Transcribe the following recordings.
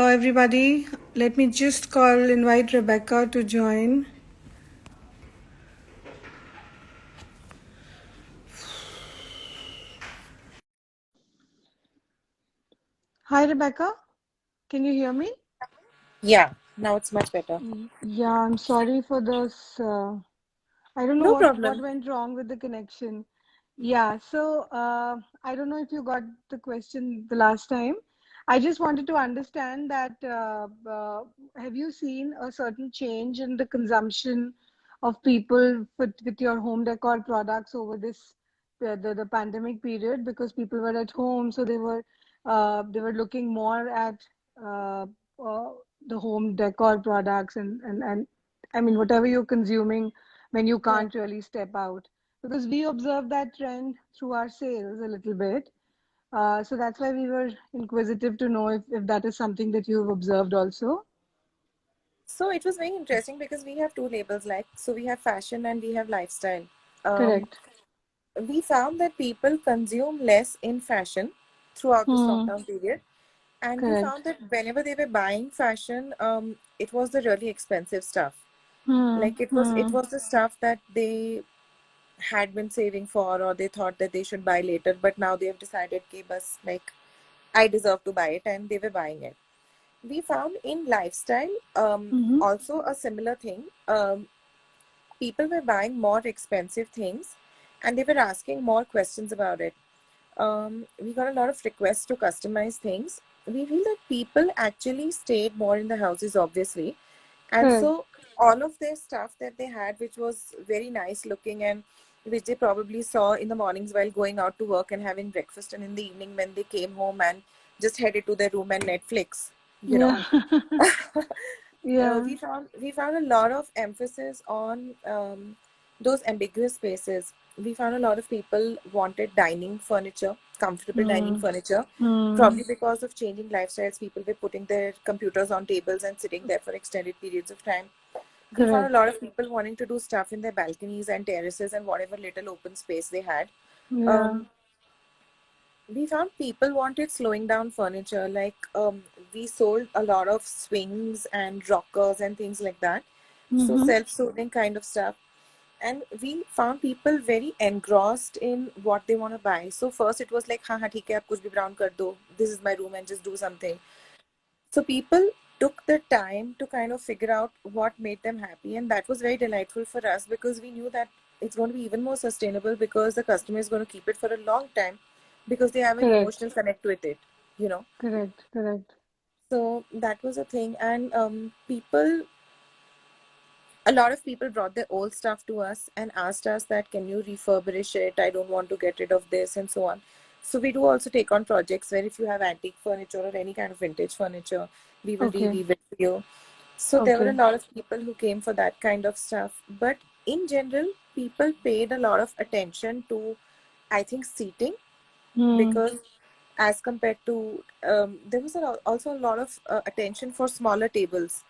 Everybody. Let me just invite Rebecca to join. Hi, Rebecca. Can you hear me? Yeah, now it's much better. Yeah, I'm sorry for this. I don't know No what problem. went wrong with the connection. Yeah, so I don't know if you got the question the last time. I just wanted to understand that have you seen a certain change in the consumption of people with your home decor products over this the pandemic period because people were at home, so they were looking more at uh, uh, the home decor products and I mean whatever you're consuming when you Yeah. can't really step out because we observe that trend through our sales a little bit. So that's why we were inquisitive to know if that is something that you've observed also. So it was very interesting because we have two labels, like, so we have fashion and we have lifestyle. Um, Correct. we found that people consume less in fashion throughout this Hmm. lockdown period. And we Correct. found that whenever they were buying fashion, it was the really expensive stuff. Hmm. Like it Hmm. was the stuff that they had been saving for, or they thought that they should buy later, but now they have decided, okay, bus, like, I deserve to buy it, and they were buying it. We found in lifestyle Mm-hmm. also a similar thing. People were buying more expensive things and they were asking more questions about it. We got a lot of requests to customize things. We feel that people actually stayed more in the houses, obviously. And Correct. so all of their stuff that they had, which was very nice looking and which they probably saw in the mornings while going out to work and having breakfast, and in the evening when they came home and just headed to their room and Netflix, you know. Yeah. Yeah. We found a lot of emphasis on those ambiguous spaces. We found a lot of people wanted dining furniture, comfortable dining Hmm. furniture, Hmm. probably because of changing lifestyles. People were putting their computers on tables and sitting there for extended periods of time. We found a Correct. lot of people wanting to do stuff in their balconies and terraces and whatever little open space they had. Yeah. Um, we found people wanted slowing down furniture. Like, we sold a lot of swings and rockers and things like that, so Mm-hmm. self-soothing kind of stuff. And we found people very engrossed in what they want to buy. So first it was like, ha ha, theek hai, aap kuch bhi brown kar do, this is my room, and just do something. So people took the time to kind of figure out what made them happy, and that was very delightful for us because we knew that it's going to be even more sustainable because the customer is going to keep it for a long time because they have an Correct. emotional connect with it, you know. Correct. Correct. So that was a thing, and a lot of people brought their old stuff to us and asked us that, can you refurbish it? I don't want to get rid of this, and so on. So we do also take on projects where if you have antique furniture or any kind of vintage furniture, we will Okay. reweave it for you. So there were a Okay. lot of people who came for that kind of stuff. But in general, people paid a lot of attention to, I think, seating, Hmm. because as compared to, there was also a lot of attention for smaller tables.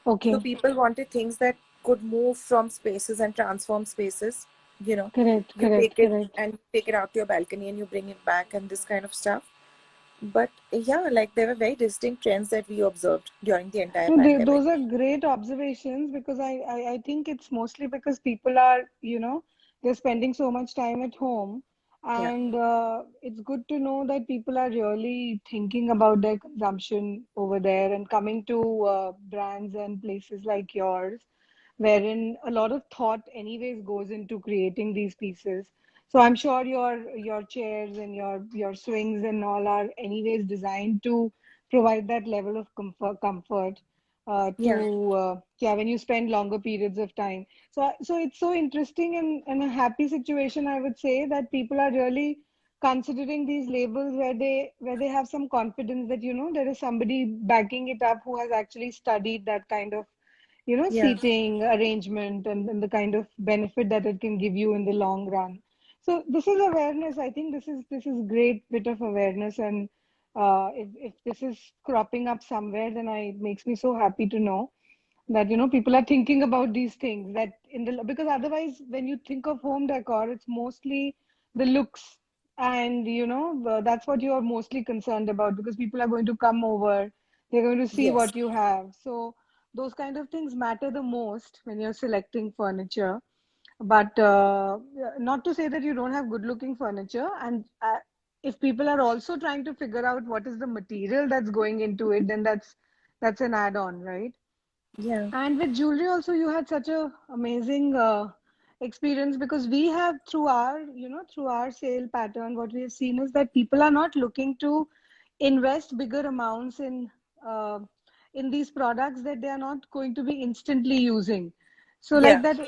So Okay. people wanted things that could move from spaces and transform spaces. You know, Correct. you Correct. take it Correct. and take it out to your balcony and you bring it back and this kind of stuff. But yeah, like, there were very distinct trends that we observed during the entire No, pandemic. those are great observations because I think it's mostly because people are, they're spending so much time at home. Yeah, And it's good to know that people are really thinking about their consumption over there and coming to brands and places like yours, wherein a lot of thought anyways goes into creating these pieces. So I'm sure your chairs and your swings and all are anyways designed to provide that level of comfort yeah, to yeah when you spend longer periods of time. So it's so interesting and a happy situation, I would say, that people are really considering these labels where they have some confidence that there is somebody backing it up who has actually studied that kind of yeah, seating arrangement and the kind of benefit that it can give you in the long run. So this is awareness. I think this is great bit of awareness, and if this is cropping up somewhere, then it makes me so happy to know that people are thinking about these things, that in the because otherwise when you think of home decor, it's mostly the looks, and that's what you are mostly concerned about because people are going to come over, They're going to see Yes. what you have. So those kind of things matter the most when you're selecting furniture. But not to say that you don't have good looking furniture. And if people are also trying to figure out what is the material that's going into it, then that's an add-on, right? Yeah. And with jewelry also, you had such a amazing experience, because we have through our, through our sale pattern, what we have seen is that people are not looking to invest bigger amounts uh, in these products that they are not going to be instantly using. So like Yeah. that,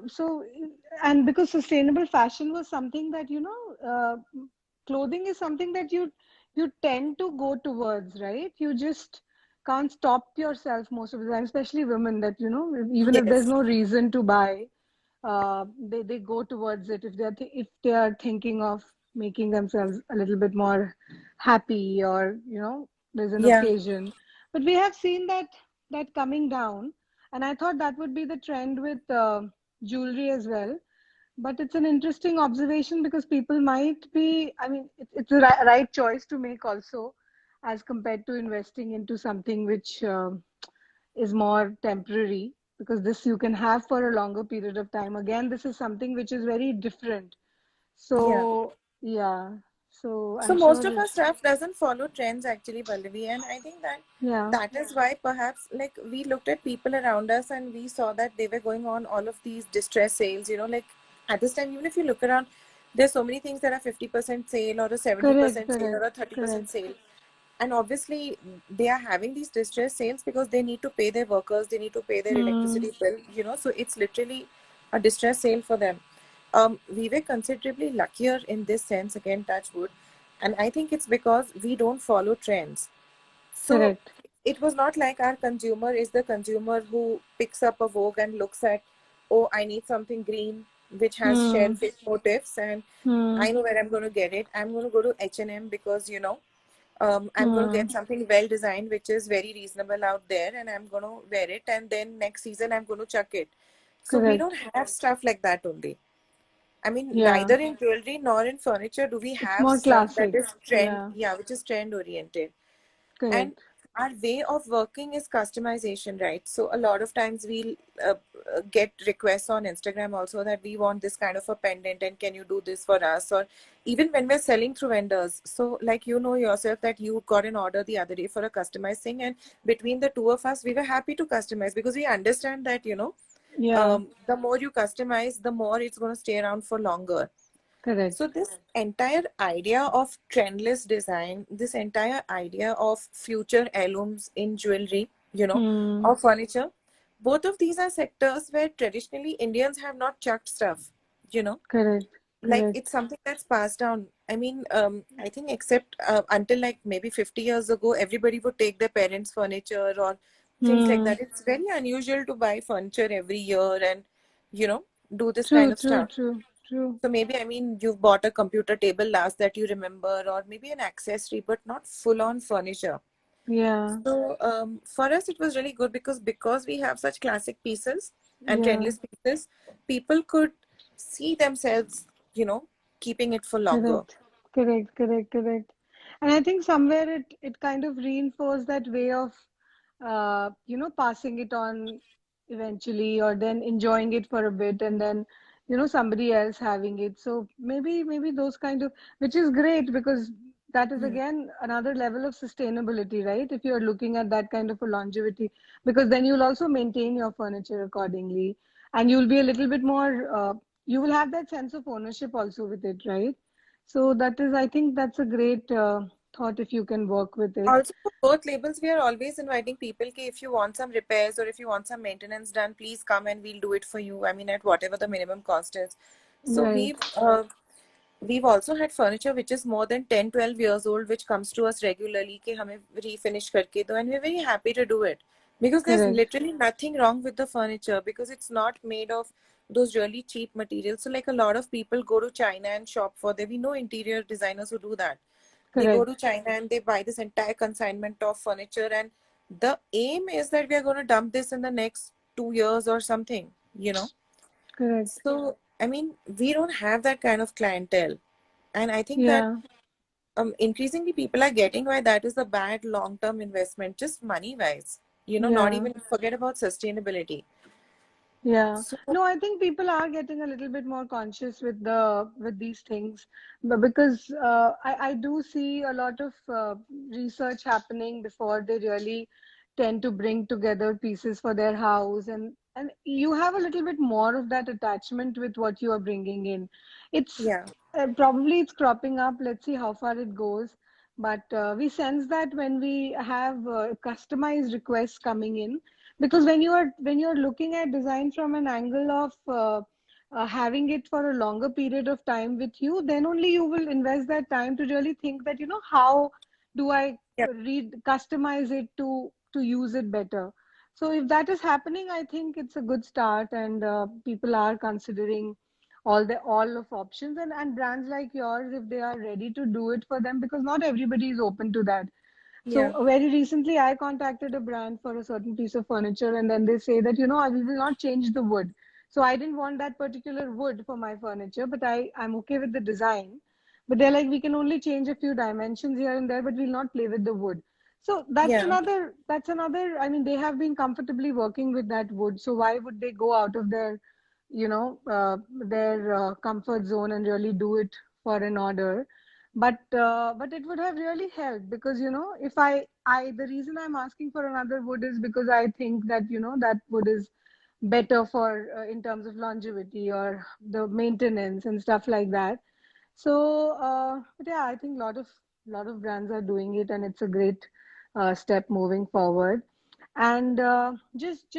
so and because sustainable fashion was something that clothing is something that you tend to go towards, right? You just can't stop yourself most of the time, especially women, that even if there's Yes. no reason to buy, they go towards it if if they are thinking of making themselves a little bit more happy, or there's an Yeah. occasion. But we have seen that coming down, and I thought that would be the trend with jewelry as well. But it's an interesting observation, because people might be, I mean, it's the right choice to make also, as compared to investing into something which is more temporary, because this you can have for a longer period of time. Again, this is something which is very different. Yeah. So, yeah. So So I'm most sure, of our stuff doesn't follow trends actually, Pallavi, and I think that yeah, that is why perhaps like we looked at people around us and we saw that they were going on all of these distress sales. Like at this time, even if you look around, there's so many things that are 50% sale or a correct, 70% sale or correct, a 30% correct. sale. And obviously, they are having these distress sales because they need to pay their workers, they need to pay their Hmm, electricity bill. So it's literally a distress sale for them. We were considerably luckier in this sense, again, touch wood. And I think it's because we don't follow trends. So correct. it was not like our consumer is the consumer who picks up a Vogue and looks at, oh, I need something green which has Hmm, shellfish motifs, and hmm, I know where I'm going to get it. I'm going to go to H&M because I'm going to hmm, get something well designed which is very reasonable out there, and I'm going to wear it, and then next season I'm going to chuck it. So we don't correct. have stuff like that only. I mean, Yeah. neither in jewelry nor in furniture do we It's have more stuff that classic. is trend, Yeah, yeah, which is trend oriented. And correct. our way of working is customization, right? So a lot of times we'll get requests on Instagram also that we want this kind of a pendant and can you do this for us? Or even when we're selling through vendors. So like yourself that you got an order the other day for a customized thing, and between the two of us, we were happy to customize because we understand that, Yeah, the more you customize, the more it's going to stay around for longer. So correct. this entire idea of trendless design, this entire idea of future heirlooms in jewelry, Hmm, or furniture, both of these are sectors where traditionally Indians have not chucked stuff, you know, correct, like correct. it's something that's passed down. I mean, I think except until like maybe 50 years ago, everybody would take their parents' furniture or things like Hmm. that. It's very unusual to buy furniture every year and, you know, do this kind True, of true, stuff. true, true. So maybe, I mean, you've bought a computer table last that you remember, or maybe an accessory, but not full-on furniture. Yeah, So for us, it was really good because we have such classic pieces and yeah. trendless pieces, people could see themselves, keeping it for longer. Correct, correct, correct, correct. And I think somewhere it kind of reinforced that way of passing it on eventually, or then enjoying it for a bit, and then somebody else having it. So maybe those kind of, which is great, because that is Hmm. again another level of sustainability, right? If you're looking at that kind of a longevity, because then you'll also maintain your furniture accordingly, and you'll be a little bit more you will have that sense of ownership also with it, right? So that is, I think that's a great thought if you can work with it. Also, for both labels, we are always inviting people कि if you want some repairs or if you want some maintenance done, please come and we'll do it for you. I mean, at whatever the minimum cost is. So Right, we've also had furniture which is more than 10, 12 years old, which comes to us regularly कि हमें refinish करके दो, and we're very happy to do it because there's correct, literally nothing wrong with the furniture because it's not made of those really cheap materials. So like a lot of people go to China and shop for them. We know interior designers who do that. They go to correct, China and they buy this entire consignment of furniture, and the aim is that we are going to dump this in the next 2 years or something. correct. So, I mean, we don't have that kind of clientele. And I think that Yeah, increasingly people are getting why that is a bad long-term investment, just money-wise. Not Yeah. even forget about sustainability. Yeah. So No, I think people are getting a little bit more conscious with these things, but because I do see a lot of research happening before they really tend to bring together pieces for their house, and you have a little bit more of that attachment with what you are bringing in. It's yeah, probably it's cropping up. Let's see how far it goes. But we sense that when we have customized requests coming in, because when you're looking at design from an angle of having it for a longer period of time with you, then only you will invest that time to really think that, how do I yeah, read customize it to use it better. So if that is happening, I think it's a good start, and people are considering all of options, and brands like yours, if they are ready to do it for them, because not everybody is open to that. So yeah, very recently, I contacted a brand for a certain piece of furniture, and then they say that, we will not change the wood. So I didn't want that particular wood for my furniture, but I'm okay with the design. But they're like, we can only change a few dimensions here and there, but we'll not play with the wood. So yeah. that's another, I mean, they have been comfortably working with that wood. So why would they go out of their comfort zone and really do it for an order? But it would have really helped, because if I the reason I'm asking for another wood is because I think that that wood is better for in terms of longevity or the maintenance and stuff like that. So but yeah, I think a lot of brands are doing it, and it's a great step moving forward. And I'll just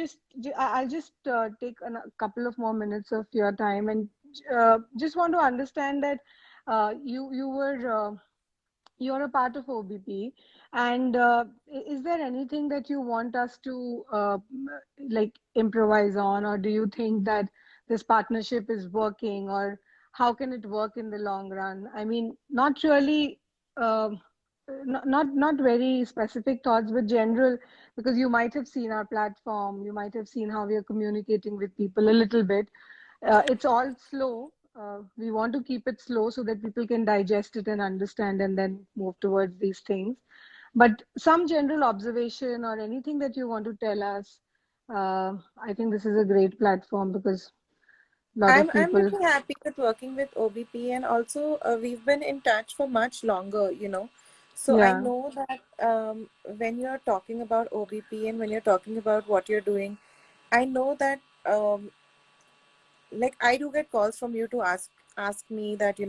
take a couple of more minutes of your time, and just want to understand that you're a part of OBP, and is there anything that you want us to like improvise on, or do you think that this partnership is working, or how can it work in the long run? I mean, not really, not very specific thoughts, but general, because you might have seen our platform, you might have seen how we are communicating with people a little bit. It's all slow. We want to keep it slow so that people can digest it and understand and then move towards these things. But some general observation or anything that you want to tell us, I think this is a great platform, because a lot of I'm people, really happy with working with OBP, and also we've been in touch for much longer. So I yeah, know that when you're talking about OBP and when you're talking about what you're doing, I know that like I do get calls from you to ask me that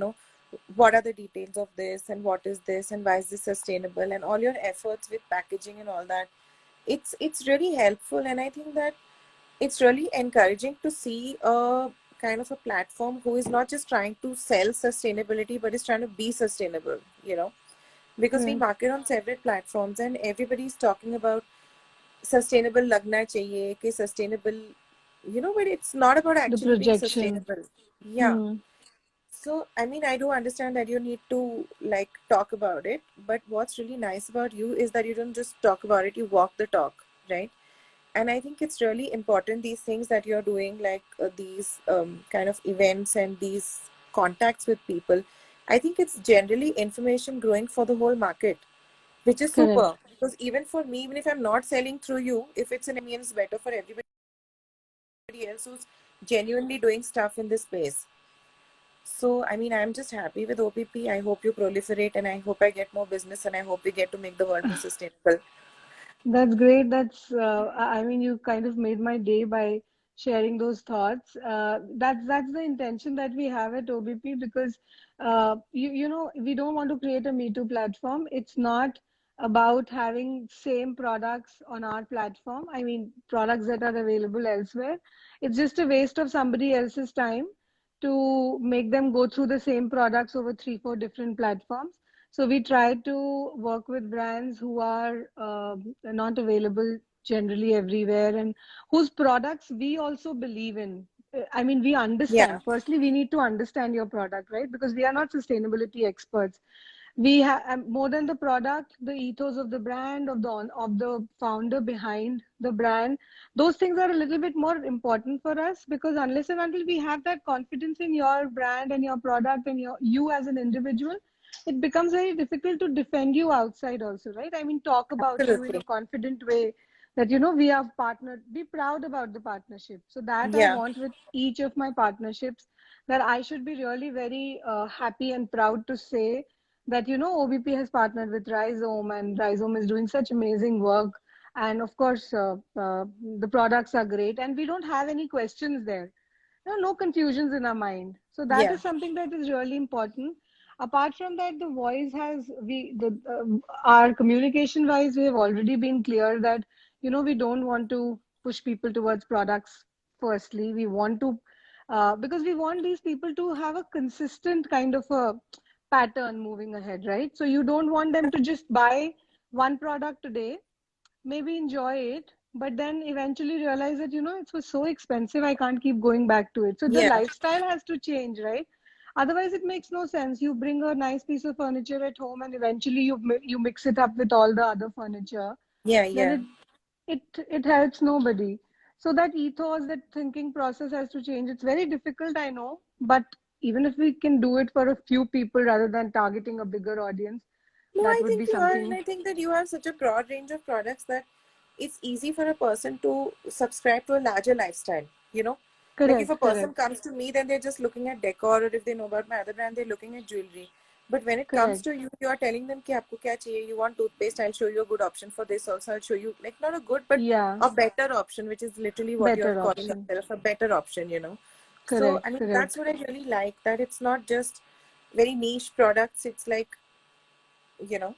what are the details of this, and what is this, and why is this sustainable, and all your efforts with packaging and all that. It's really helpful, and I think that it's really encouraging to see a kind of a platform who is not just trying to sell sustainability but is trying to be sustainable. Because we correct. market on several platforms and everybody's talking about sustainable lagna chahiye कि sustainable, but it's not about The actually being projection. sustainable. Yeah. Hmm. So I mean, I do understand that you need to like talk about it, but what's really nice about you is that you don't just talk about it, you walk the talk, right? And I think it's really important, these things that you're doing, like these kind of events and these contacts with people. I think it's generally information growing for the whole market, which is super, Correct. because even for me, even if I'm not selling through you, if it's an it's better for everybody else who's genuinely doing stuff in this space. So I mean, I'm just happy with OPP. I hope you proliferate, and I hope I get more business, and I hope we get to make the world more sustainable. That's great. I mean, you kind of made my day by sharing those thoughts. That's the intention that we have at OBP, because we don't want to create a Me Too platform. It's not about having same products on our platform. I mean, products that are available elsewhere. It's just a waste of somebody else's time to make them go through the same products over three, four different platforms. So we try to work with brands who are not available generally everywhere, and whose products we also believe in. I mean, we Yeah, understand. Firstly, we need to understand your product, right? Because we are not sustainability experts. We have more than the product, the ethos of the brand, of the founder behind the brand. Those things are a little bit more important for us, because unless and until we have that confidence in your brand and your product and you as an individual, it becomes very difficult to defend you outside also, right? I mean, talk about you in a Absolutely. confident way that, we have partnered, be proud about the partnership. So that I Yeah. want with each of my partnerships, that I should be really very happy and proud to say that, OBP has partnered with Rhizome, and Rhizome is doing such amazing work. And of course, the products are great, and we don't have any questions there. No confusions in our mind. So that Yeah. is something that is really important. Apart from that, the voice has our communication wise, we have already been clear that, we don't want to push people towards products. Firstly, we want to, because we want these people to have a consistent kind of a pattern moving ahead, right? So you don't want them to just buy one product today, maybe enjoy it, but then eventually realize that, it was so expensive, I can't keep going back to it. So the Yeah. lifestyle has to change, right? Otherwise, it makes no sense. You bring a nice piece of furniture at home, and eventually you mix it up with all the other furniture. Yeah. Then Yeah. it helps nobody. So that ethos, that thinking process has to change. It's very difficult, I know, but even if we can do it for a few people rather than targeting a bigger audience, No, that I would be think you are, and something. I think that you have such a broad range of products that it's easy for a person to subscribe to a larger lifestyle. You know, like if a Correct, person correct, comes to me, then they're just looking at decor, or if they know about my other brand, they're looking at jewelry. But when it comes correct. to you, you are telling them कि आपको क्या चाहिए. You want toothpaste? I'll show you a good option for this. Also, I'll show you like not a good, but Yeah, a better option, which is literally what you're better calling option. yourself a better option. You know, so I Correct, mean that's correct. what I really like, that it's not just very niche products. It's like, you know,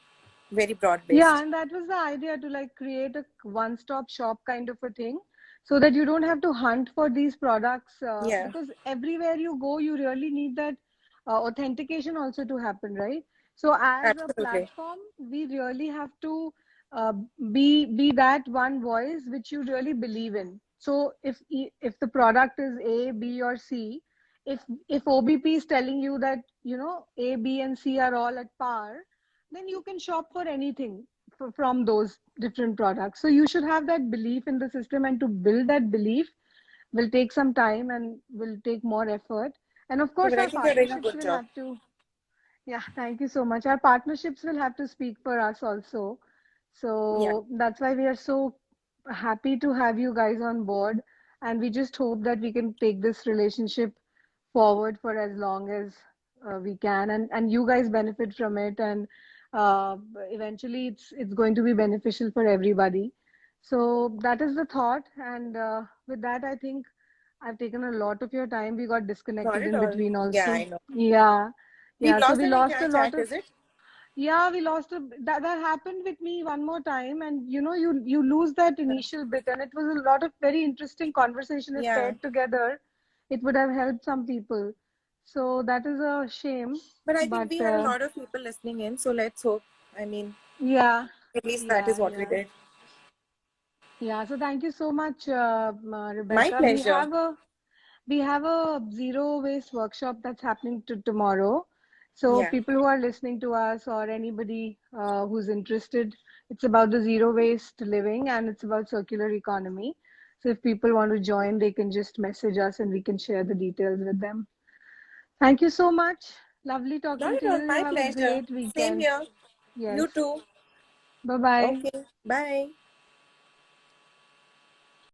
very broad Yeah, based. and that was the idea, to like create a one-stop shop kind of a thing, so that you don't have to hunt for these products, Yeah, because everywhere you go, you really need that authentication also to happen, right? So as a absolutely. platform, we really have to uh, be that one voice which you really believe in. So if the product is A, B, or C, if OBP is telling you that, A, B, and C are all at par, then you can shop for anything from those different products. So you should have that belief in the system, and to build that belief will take some time and will take more effort. And of Yeah, course, but I our think you're doing a partnerships good will job. have to, yeah, thank you so much. Our partnerships will have to speak for us also. Yeah. So that's why we are so happy to have you guys on board. And we just hope that we can take this relationship forward for as long as we can, and you guys benefit from it. And uh, eventually, it's going to be beneficial for everybody. So that is the thought. And with that, I think I've taken a lot of your time. We got Not disconnected at in all. between Yeah, I also. know. Yeah. We've Yeah, so lost we an lost entire a lot chat, of, is it? yeah, we lost a, that happened with me one more time. And you lose that initial bit, and it was a lot of very interesting conversation. If Yeah. paired together, it would have helped some people. So that is a shame. But I think But we had a lot of people listening in, so let's hope. I mean, yeah, at least that is yeah, what we yeah. did. Yeah, so thank you so much, My Rebecca. pleasure. We have a zero waste workshop that's happening tomorrow. So Yeah. people who are listening to us, or anybody who's interested, it's about the zero waste living, and it's about circular economy. So if people want to join, they can just message us and we can share the details with them. Thank you so much. Lovely Not talking at to you. all. You My have a pleasure. great Same weekend. here. Yes. You too. Bye bye. Okay. Bye.